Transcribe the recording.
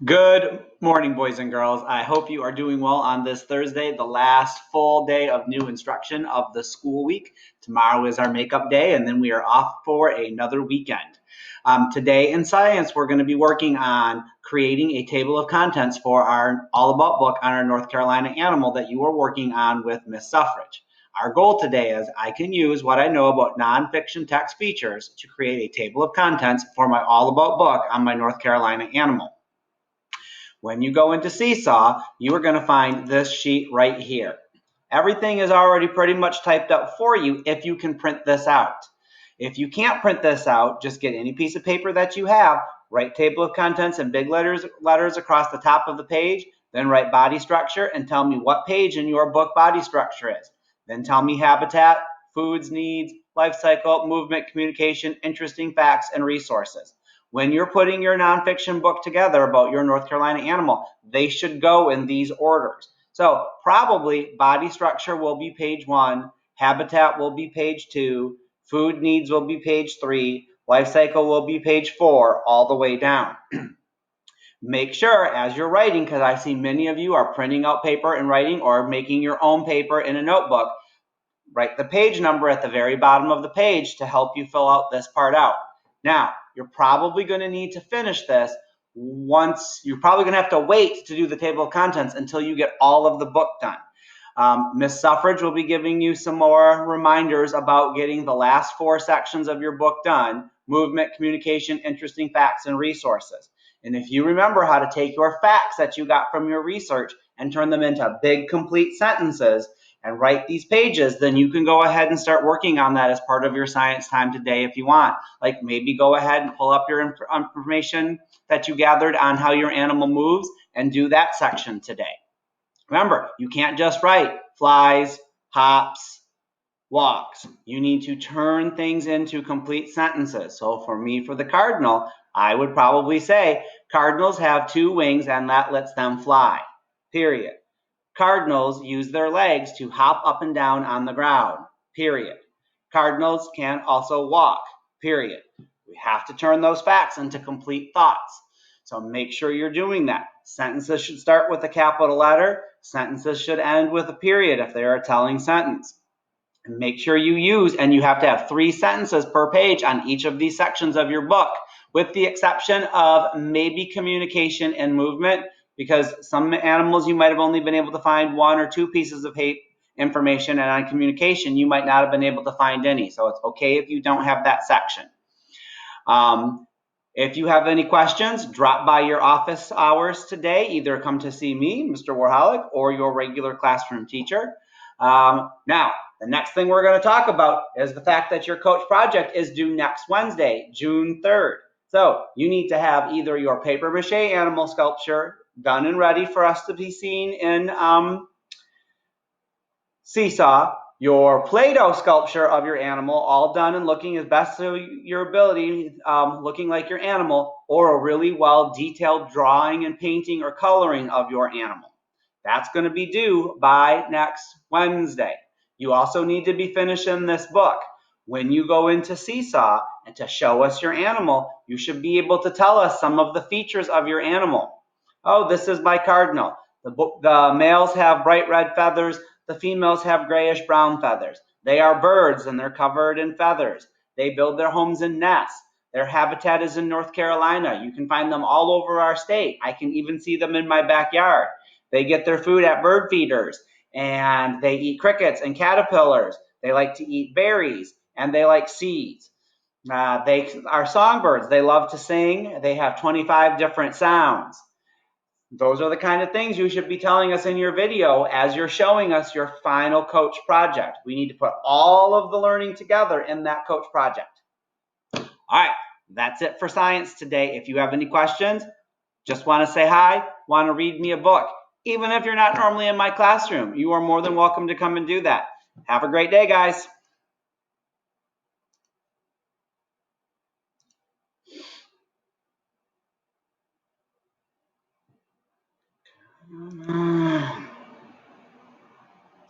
Good morning, boys and girls. I hope you are doing well on this Thursday, the last full day of new instruction of the school week. Tomorrow is our makeup day, and then we are off for another weekend. Today in science, we're going to be working on creating a table of contents for our All About book on our North Carolina animal that you are working on with Miss Suffrage. Our goal today is I can use what I know about nonfiction text features to create a table of contents for my All About book on my North Carolina animal. When you go into Seesaw, you are going to find this sheet right here. Everything is already pretty much typed up for you if you can print this out. If you can't print this out, just get any piece of paper that you have, write table of contents in big letters across the top of the page, then write body structure and tell me what page in your book body structure is. Then tell me habitat, foods, needs, life cycle, movement, communication, interesting facts, and resources. When you're putting your nonfiction book together about your North Carolina animal, they should go in these orders. So probably body structure will be page 1, habitat will be page 2, food needs will be page 3, life cycle will be page 4, all the way down. Make sure as you're writing, because I see many of you are printing out paper and writing or making your own paper in a notebook, write the page number at the very bottom of the page to help you fill out this part out. Now, you're probably going to need to finish this you're probably going to have to wait to do the table of contents until you get all of the book done. Miss Suffrage will be giving you some more reminders about getting the last 4 sections of your book done: movement, communication, interesting facts, and resources. And if you remember how to take your facts that you got from your research and turn them into big, complete sentences and write these pages, then you can go ahead and start working on that as part of your science time today if you want. Like maybe go ahead and pull up your information that you gathered on how your animal moves and do that section today. Remember, you can't just write flies, hops, walks. You need to turn things into complete sentences. So for me, for the cardinal, I would probably say cardinals have 2 wings and that lets them fly, period. Cardinals use their legs to hop up and down on the ground, period. Cardinals can also walk, period. We have to turn those facts into complete thoughts. So make sure you're doing that. Sentences should start with a capital letter. Sentences should end with a period if they are a telling sentence. And make sure you use, and you have to have 3 sentences per page on each of these sections of your book, with the exception of maybe communication and movement, because some animals you might have only been able to find 1 or 2 pieces of information, and on communication you might not have been able to find any. So it's okay if you don't have that section. If you have any questions, drop by your office hours today. Either come to see me, Mr. Warholic, or your regular classroom teacher. Now, the next thing we're going to talk about is the fact that your coach project is due next Wednesday, June 3rd. So you need to have either your paper mache animal sculpture done and ready for us to be seen in Seesaw, your Play-Doh sculpture of your animal, all done and looking as best to your ability, looking like your animal, or a really well detailed drawing and painting or coloring of your animal. That's going to be due by next Wednesday. You also need to be finishing this book. When you go into Seesaw and to show us your animal, you should be able to tell us some of the features of your animal. Oh, this is my cardinal. The males have bright red feathers. The females have grayish brown feathers. They are birds and they're covered in feathers. They build their homes in nests. Their habitat is in North Carolina. You can find them all over our state. I can even see them in my backyard. They get their food at bird feeders, and they eat crickets and caterpillars. They like to eat berries, and they like seeds. They are songbirds. They love to sing. They have 25 different sounds. Those are the kind of things you should be telling us in your video as you're showing us your final coach project. We need to put all of the learning together in that coach project. All right, that's it for science today. If you have any questions, just want to say hi, want to read me a book, even if you're not normally in my classroom, you are more than welcome to come and do that. Have a great day, guys.